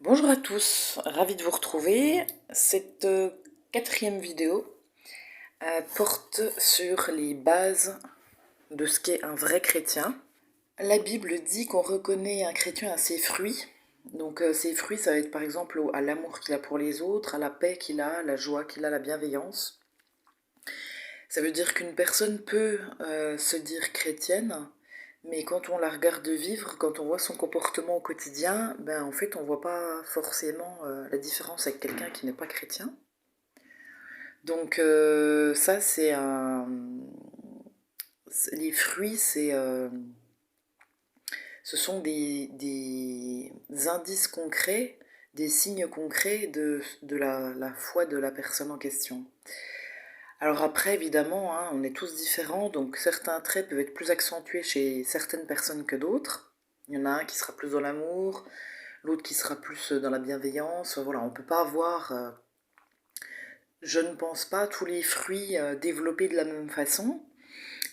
Bonjour à tous, ravi de vous retrouver. Cette quatrième vidéo porte sur les bases de ce qu'est un vrai chrétien. La Bible dit qu'on reconnaît un chrétien à ses fruits. Donc ses fruits, ça va être par exemple à l'amour qu'il a pour les autres, à la paix qu'il a, la joie qu'il a, la bienveillance. Ça veut dire qu'une personne peut se dire chrétienne, mais quand on la regarde vivre, quand on voit son comportement au quotidien, ben en fait on voit pas forcément la différence avec quelqu'un qui n'est pas chrétien. Donc ça c'est un... Les fruits, ce sont des indices concrets, des signes concrets de la foi de la personne en question. Alors après, évidemment, hein, on est tous différents, donc certains traits peuvent être plus accentués chez certaines personnes que d'autres. Il y en a un qui sera plus dans l'amour, l'autre qui sera plus dans la bienveillance. Voilà, on ne peut pas avoir, je ne pense pas, tous les fruits développés de la même façon.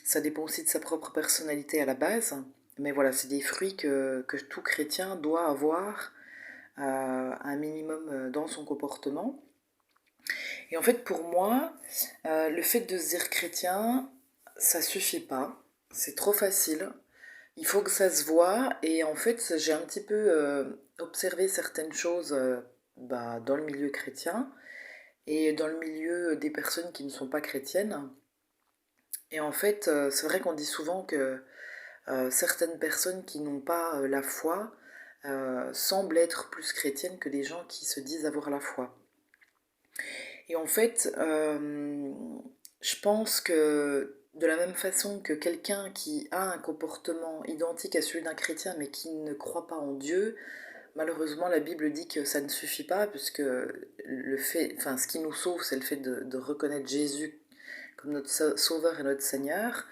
Ça dépend aussi de sa propre personnalité à la base. Mais voilà, c'est des fruits que tout chrétien doit avoir un minimum dans son comportement. Et en fait, pour moi, le fait de se dire chrétien, ça suffit pas. C'est trop facile. Il faut que ça se voie. Et en fait, j'ai un petit peu observé certaines choses dans le milieu chrétien et dans le milieu des personnes qui ne sont pas chrétiennes. Et en fait, c'est vrai qu'on dit souvent que certaines personnes qui n'ont pas la foi semblent être plus chrétiennes que des gens qui se disent avoir la foi. Et en fait, je pense que de la même façon que quelqu'un qui a un comportement identique à celui d'un chrétien mais qui ne croit pas en Dieu, malheureusement la Bible dit que ça ne suffit pas, puisque ce qui nous sauve, c'est le fait de reconnaître Jésus comme notre sauveur et notre Seigneur.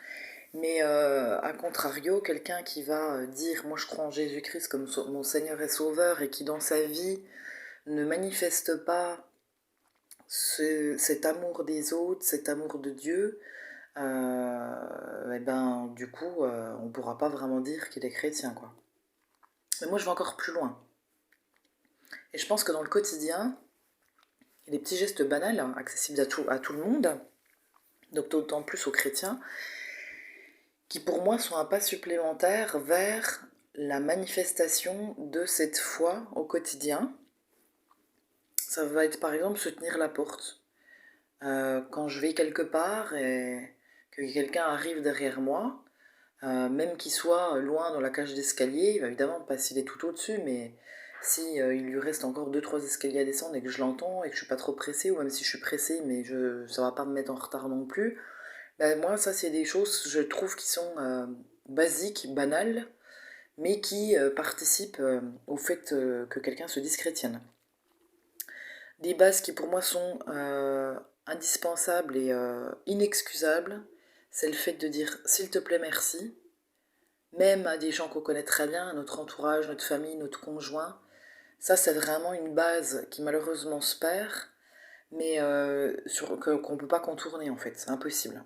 Mais à contrario, quelqu'un qui va dire moi je crois en Jésus-Christ comme mon Seigneur et Sauveur, et qui dans sa vie ne manifeste pas cet amour des autres, cet amour de Dieu, et ben du coup on ne pourra pas vraiment dire qu'il est chrétien, quoi. Mais moi je vais encore plus loin. Et je pense que dans le quotidien, il y a des petits gestes banals, hein, accessibles à tout le monde, donc d'autant plus aux chrétiens, qui pour moi sont un pas supplémentaire vers la manifestation de cette foi au quotidien. Ça va être par exemple se tenir la porte. Quand je vais quelque part et que quelqu'un arrive derrière moi, même qu'il soit loin dans la cage d'escalier, évidemment pas s'il est tout au-dessus, mais si il lui reste encore deux trois escaliers à descendre et que je l'entends et que je suis pas trop pressée, ou même si je suis pressée mais ça va pas me mettre en retard non plus, ben moi ça c'est des choses je trouve qui sont basiques, banales, mais qui participent au fait que quelqu'un se dise chrétienne. Des bases qui pour moi sont indispensables et inexcusables, c'est le fait de dire s'il te plaît merci, même à des gens qu'on connaît très bien, notre entourage, notre famille, notre conjoint. Ça c'est vraiment une base qui malheureusement se perd, mais qu'on ne peut pas contourner en fait, c'est impossible.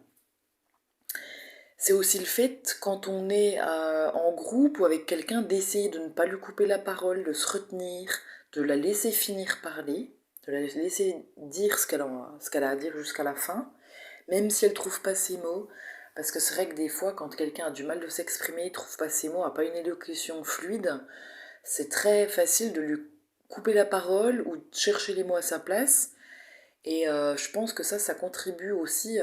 C'est aussi le fait, quand on est en groupe ou avec quelqu'un, d'essayer de ne pas lui couper la parole, de se retenir, de la laisser finir parler, de la laisser dire ce qu'elle a à dire jusqu'à la fin, même si elle ne trouve pas ses mots. Parce que c'est vrai que des fois, quand quelqu'un a du mal de s'exprimer, ne trouve pas ses mots, n'a pas une élocution fluide, c'est très facile de lui couper la parole ou de chercher les mots à sa place. Et je pense que ça contribue aussi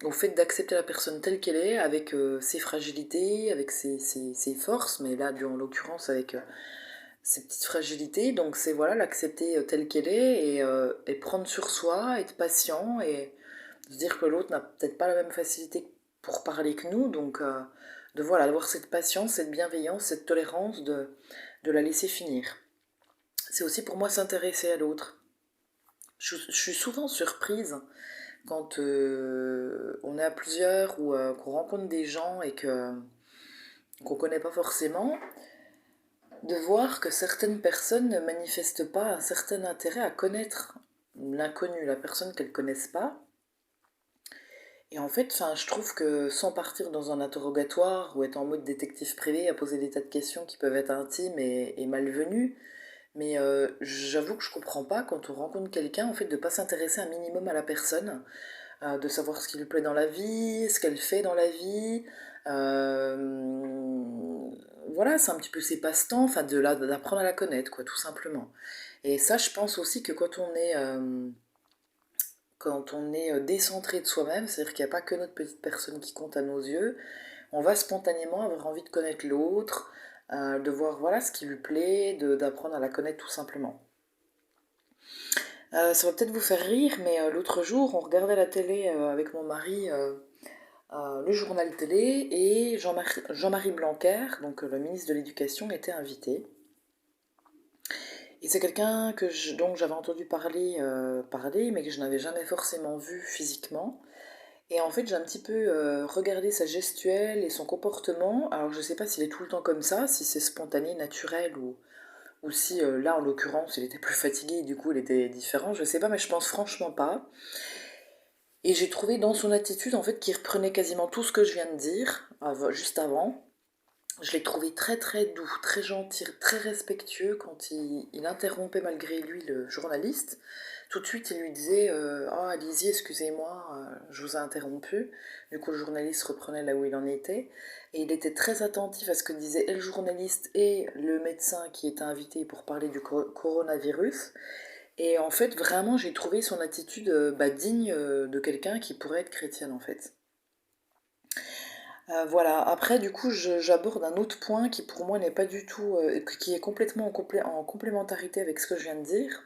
au fait d'accepter la personne telle qu'elle est, avec ses fragilités, avec ses forces, mais là, en l'occurrence, avec ses petites fragilités. Donc c'est voilà, l'accepter telle qu'elle est, et prendre sur soi, être patient, et se dire que l'autre n'a peut-être pas la même facilité pour parler que nous. Donc voilà, d'avoir cette patience, cette bienveillance, cette tolérance, de la laisser finir. C'est aussi pour moi s'intéresser à l'autre. Je suis souvent surprise quand on est à plusieurs, ou qu'on rencontre des gens et qu'on connaît pas forcément, de voir que certaines personnes ne manifestent pas un certain intérêt à connaître l'inconnu, la personne qu'elles connaissent pas. Et en fait, je trouve que sans partir dans un interrogatoire ou être en mode détective privé à poser des tas de questions qui peuvent être intimes et malvenues, Mais j'avoue que je comprends pas quand on rencontre quelqu'un, en fait, de pas s'intéresser un minimum à la personne, de savoir ce qui lui plaît dans la vie, ce qu'elle fait dans la vie. Voilà, c'est un petit peu ses passe-temps, enfin d'apprendre à la connaître, quoi, tout simplement. Et ça, je pense aussi que quand on est décentré de soi-même, c'est-à-dire qu'il n'y a pas que notre petite personne qui compte à nos yeux, on va spontanément avoir envie de connaître l'autre, de voir voilà ce qui lui plaît, d'apprendre à la connaître tout simplement. Ça va peut-être vous faire rire, mais l'autre jour, on regardait la télé avec mon mari, le journal télé, et Jean-Marie Blanquer, donc le ministre de l'Éducation, était invité. Et c'est quelqu'un dont j'avais entendu parler, mais que je n'avais jamais forcément vu physiquement. Et en fait, j'ai un petit peu regardé sa gestuelle et son comportement. Alors, je ne sais pas s'il est tout le temps comme ça, si c'est spontané, naturel, ou si là, en l'occurrence, il était plus fatigué et du coup, il était différent. Je ne sais pas, mais je pense franchement pas. Et j'ai trouvé dans son attitude, en fait, qu'il reprenait quasiment tout ce que je viens de dire, juste avant. Je l'ai trouvé très très doux, très gentil, très respectueux quand il interrompait malgré lui le journaliste. Tout de suite, il lui disait oh, allez-y, excusez-moi, je vous ai interrompu. Du coup, le journaliste reprenait là où il en était. Et il était très attentif à ce que disaient et le journaliste et le médecin qui était invité pour parler du coronavirus. Et en fait, vraiment, j'ai trouvé son attitude digne de quelqu'un qui pourrait être chrétienne, en fait. Voilà, après du coup j'aborde un autre point qui pour moi n'est pas du tout, qui est complètement en complémentarité avec ce que je viens de dire.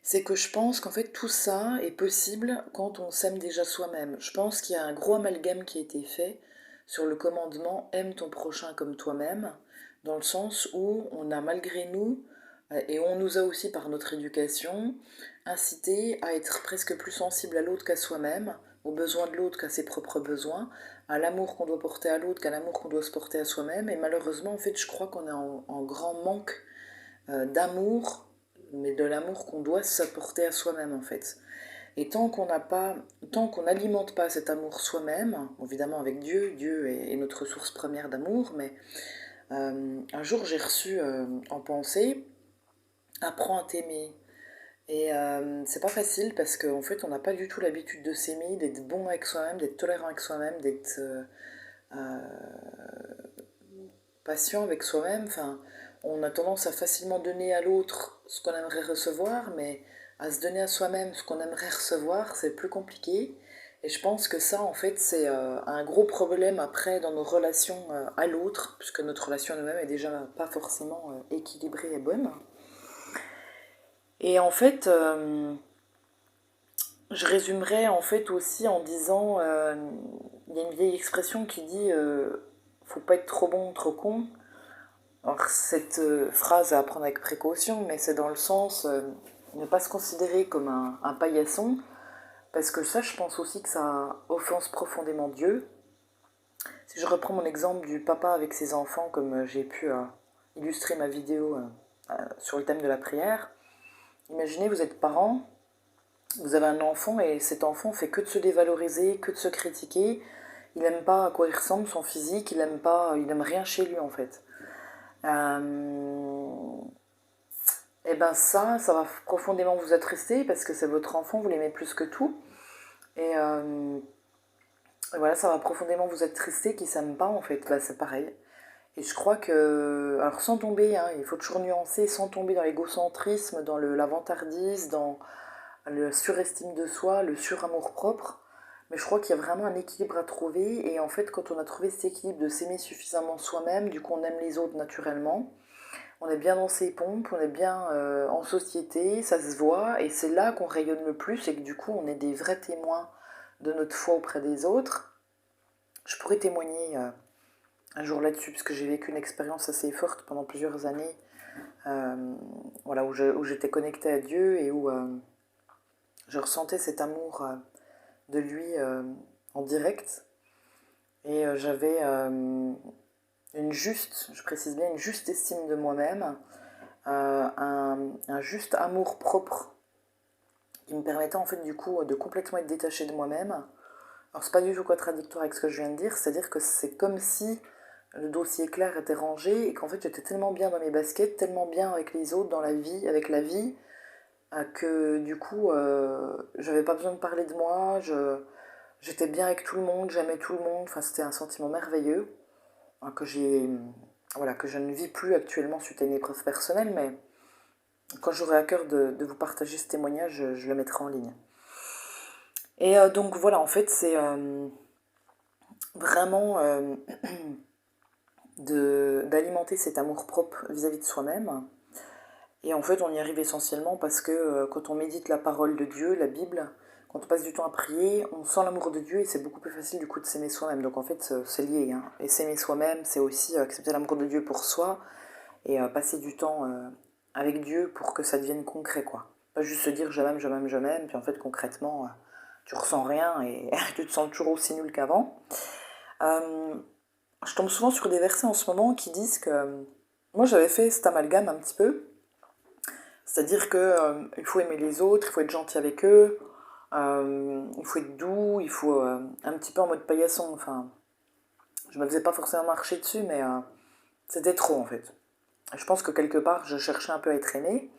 C'est que je pense qu'en fait tout ça est possible quand on s'aime déjà soi-même. Je pense qu'il y a un gros amalgame qui a été fait sur le commandement aime ton prochain comme toi-même, dans le sens où on a malgré nous, et on nous a aussi par notre éducation, incité à être presque plus sensible à l'autre qu'à soi-même, aux besoins de l'autre qu'à ses propres besoins, à l'amour qu'on doit porter à l'autre qu'à l'amour qu'on doit se porter à soi-même. Et malheureusement, en fait, je crois qu'on est en grand manque d'amour, mais de l'amour qu'on doit s'apporter à soi-même en fait. Et tant qu'on n'alimente pas cet amour soi-même, évidemment avec Dieu, Dieu est notre source première d'amour, mais un jour j'ai reçu en pensée, apprends à t'aimer. Et c'est pas facile parce qu'en fait on n'a pas du tout l'habitude de s'aimer, d'être bon avec soi-même, d'être tolérant avec soi-même, d'être euh, patient avec soi-même. Enfin, on a tendance à facilement donner à l'autre ce qu'on aimerait recevoir, mais à se donner à soi-même ce qu'on aimerait recevoir, c'est plus compliqué. Et je pense que ça, en fait, c'est un gros problème après dans nos relations à l'autre, puisque notre relation à nous-mêmes est déjà pas forcément équilibrée et bonne. Et en fait, je résumerais en fait aussi en disant, il y a une vieille expression qui dit faut pas être trop bon, trop con. Alors cette phrase à apprendre avec précaution, mais c'est dans le sens ne pas se considérer comme un paillasson, parce que ça, je pense aussi que ça offense profondément Dieu. Si je reprends mon exemple du papa avec ses enfants, comme j'ai pu illustrer ma vidéo sur le thème de la prière, imaginez, vous êtes parent, vous avez un enfant et cet enfant fait que de se dévaloriser, que de se critiquer. Il n'aime pas à quoi il ressemble, son physique, il aime rien chez lui en fait. Et ben ça va profondément vous attrister parce que c'est votre enfant, vous l'aimez plus que tout. Et voilà, ça va profondément vous attrister qui s'aime pas en fait. Bah, c'est pareil. Et je crois que, alors sans tomber, hein, il faut toujours nuancer, sans tomber dans l'égocentrisme, dans l'avantardise, dans le surestime de soi, le suramour propre. Mais je crois qu'il y a vraiment un équilibre à trouver. Et en fait, quand on a trouvé cet équilibre de s'aimer suffisamment soi-même, du coup on aime les autres naturellement. On est bien dans ses pompes, on est bien en société, ça se voit, et c'est là qu'on rayonne le plus et que du coup on est des vrais témoins de notre foi auprès des autres. Je pourrais témoigner un jour là-dessus, parce que j'ai vécu une expérience assez forte pendant plusieurs années, voilà, où j'étais connectée à Dieu et où je ressentais cet amour de lui en direct. Et j'avais je précise bien, une juste estime de moi-même, un juste amour propre qui me permettait en fait du coup de complètement être détachée de moi-même. Alors c'est pas du tout contradictoire avec ce que je viens de dire, c'est-à-dire que c'est comme si le dossier clair était rangé et qu'en fait j'étais tellement bien dans mes baskets, tellement bien avec les autres, dans la vie, avec la vie, que du coup j'avais pas besoin de parler de moi, j'étais bien avec tout le monde, j'aimais tout le monde, enfin c'était un sentiment merveilleux que voilà, que je ne vis plus actuellement suite à une épreuve personnelle, mais quand j'aurai à cœur de vous partager ce témoignage, je le mettrai en ligne. Et donc voilà, en fait c'est vraiment d'alimenter cet amour-propre vis-à-vis de soi-même. Et en fait, on y arrive essentiellement parce que quand on médite la parole de Dieu, la Bible, quand on passe du temps à prier, on sent l'amour de Dieu et c'est beaucoup plus facile du coup de s'aimer soi-même. Donc en fait, c'est lié. Hein. Et s'aimer soi-même, c'est aussi accepter l'amour de Dieu pour soi et passer du temps avec Dieu pour que ça devienne concret, quoi. Pas juste se dire je m'aime, je m'aime, je m'aime, puis en fait concrètement, tu ressens rien et tu te sens toujours aussi nul qu'avant. Je tombe souvent sur des versets en ce moment qui disent que... Moi j'avais fait cet amalgame un petit peu, c'est-à-dire que il faut aimer les autres, il faut être gentil avec eux, il faut être doux, il faut un petit peu en mode paillasson, enfin... Je me faisais pas forcément marcher dessus, mais c'était trop en fait. Je pense que quelque part je cherchais un peu à être aimée.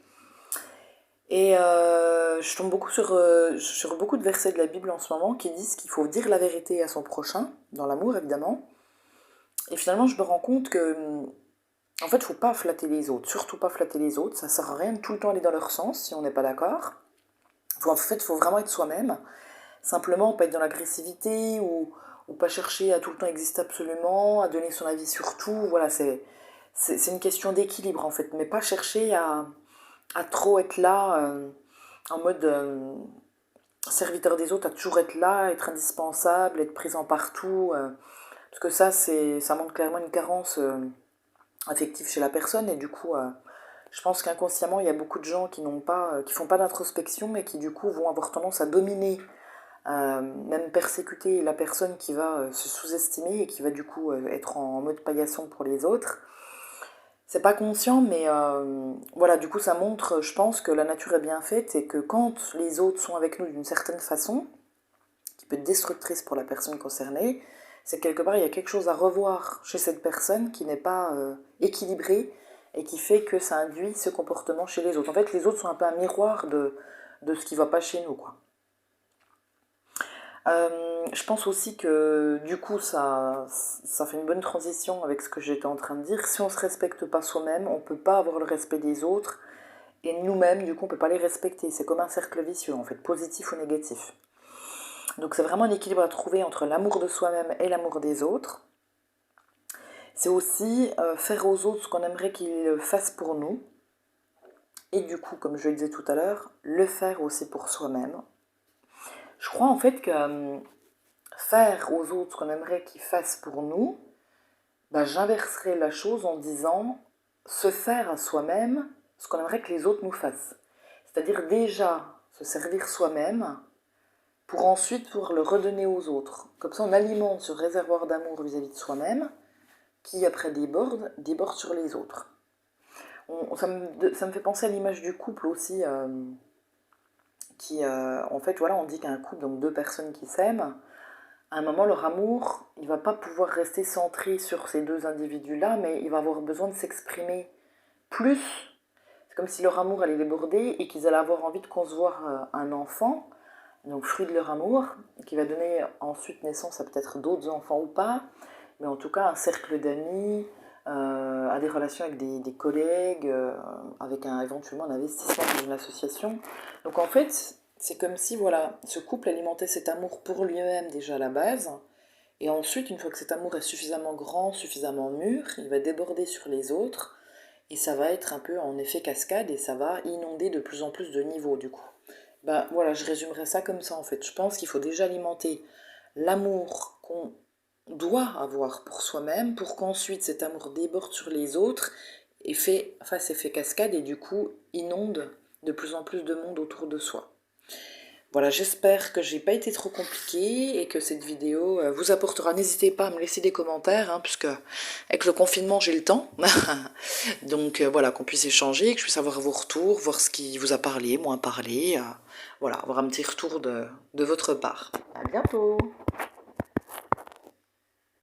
Et je tombe beaucoup sur beaucoup de versets de la Bible en ce moment qui disent qu'il faut dire la vérité à son prochain, dans l'amour évidemment. Et finalement, je me rends compte que, en fait, il ne faut pas flatter les autres, surtout pas flatter les autres, ça sert à rien de tout le temps aller dans leur sens si on n'est pas d'accord. En fait, il faut vraiment être soi-même, simplement pas être dans l'agressivité ou pas chercher à tout le temps exister absolument, à donner son avis sur tout, voilà, c'est une question d'équilibre en fait, mais pas chercher à trop être là en mode serviteur des autres, à toujours être là, être indispensable, être présent partout, parce que ça montre clairement une carence affective chez la personne et du coup je pense qu'inconsciemment il y a beaucoup de gens qui font pas d'introspection et qui du coup vont avoir tendance à dominer, même persécuter la personne qui va se sous-estimer et qui va du coup être en mode paillasson pour les autres. C'est pas conscient, mais voilà, du coup ça montre, je pense, que la nature est bien faite et que quand les autres sont avec nous d'une certaine façon, qui peut être destructrice pour la personne concernée, c'est que quelque part il y a quelque chose à revoir chez cette personne qui n'est pas équilibré et qui fait que ça induit ce comportement chez les autres. En fait, les autres sont un peu un miroir de ce qui va pas chez nous, quoi. Je pense aussi que du coup ça fait une bonne transition avec ce que j'étais en train de dire. Si on ne se respecte pas soi-même, on ne peut pas avoir le respect des autres et nous-mêmes, du coup, on ne peut pas les respecter. C'est comme un cercle vicieux, en fait, positif ou négatif. Donc c'est vraiment un équilibre à trouver entre l'amour de soi-même et l'amour des autres. C'est aussi faire aux autres ce qu'on aimerait qu'ils fassent pour nous. Et du coup, comme je le disais tout à l'heure, le faire aussi pour soi-même. Je crois en fait que faire aux autres ce qu'on aimerait qu'ils fassent pour nous, bah, j'inverserais la chose en disant se faire à soi-même ce qu'on aimerait que les autres nous fassent. C'est-à-dire déjà se servir soi-même pour ensuite pouvoir le redonner aux autres. Comme ça, on alimente ce réservoir d'amour vis-à-vis de soi-même qui, après, déborde sur les autres. Ça me fait penser à l'image du couple aussi, en fait, voilà, on dit qu'un couple, donc deux personnes qui s'aiment, à un moment, leur amour, il va pas pouvoir rester centré sur ces deux individus-là, mais il va avoir besoin de s'exprimer plus. C'est comme si leur amour allait déborder et qu'ils allaient avoir envie de concevoir un enfant, donc fruit de leur amour, qui va donner ensuite naissance à peut-être d'autres enfants ou pas, mais en tout cas un cercle d'amis, à des relations avec des collègues, avec éventuellement un investissement dans une association. Donc en fait, c'est comme si voilà, ce couple alimentait cet amour pour lui-même déjà à la base, et ensuite, une fois que cet amour est suffisamment grand, suffisamment mûr, il va déborder sur les autres, et ça va être un peu en effet cascade, et ça va inonder de plus en plus de niveaux du coup. Ben voilà, je résumerai ça comme ça en fait. Je pense qu'il faut déjà alimenter l'amour qu'on doit avoir pour soi-même, pour qu'ensuite cet amour déborde sur les autres et fasse effet cascade et du coup inonde de plus en plus de monde autour de soi. Voilà, j'espère que j'ai pas été trop compliquée et que cette vidéo vous apportera. N'hésitez pas à me laisser des commentaires, hein, puisque avec le confinement j'ai le temps. Donc voilà, qu'on puisse échanger, que je puisse avoir vos retours, voir ce qui vous a parlé, moins parlé. Voilà, avoir un petit retour de votre part. À bientôt!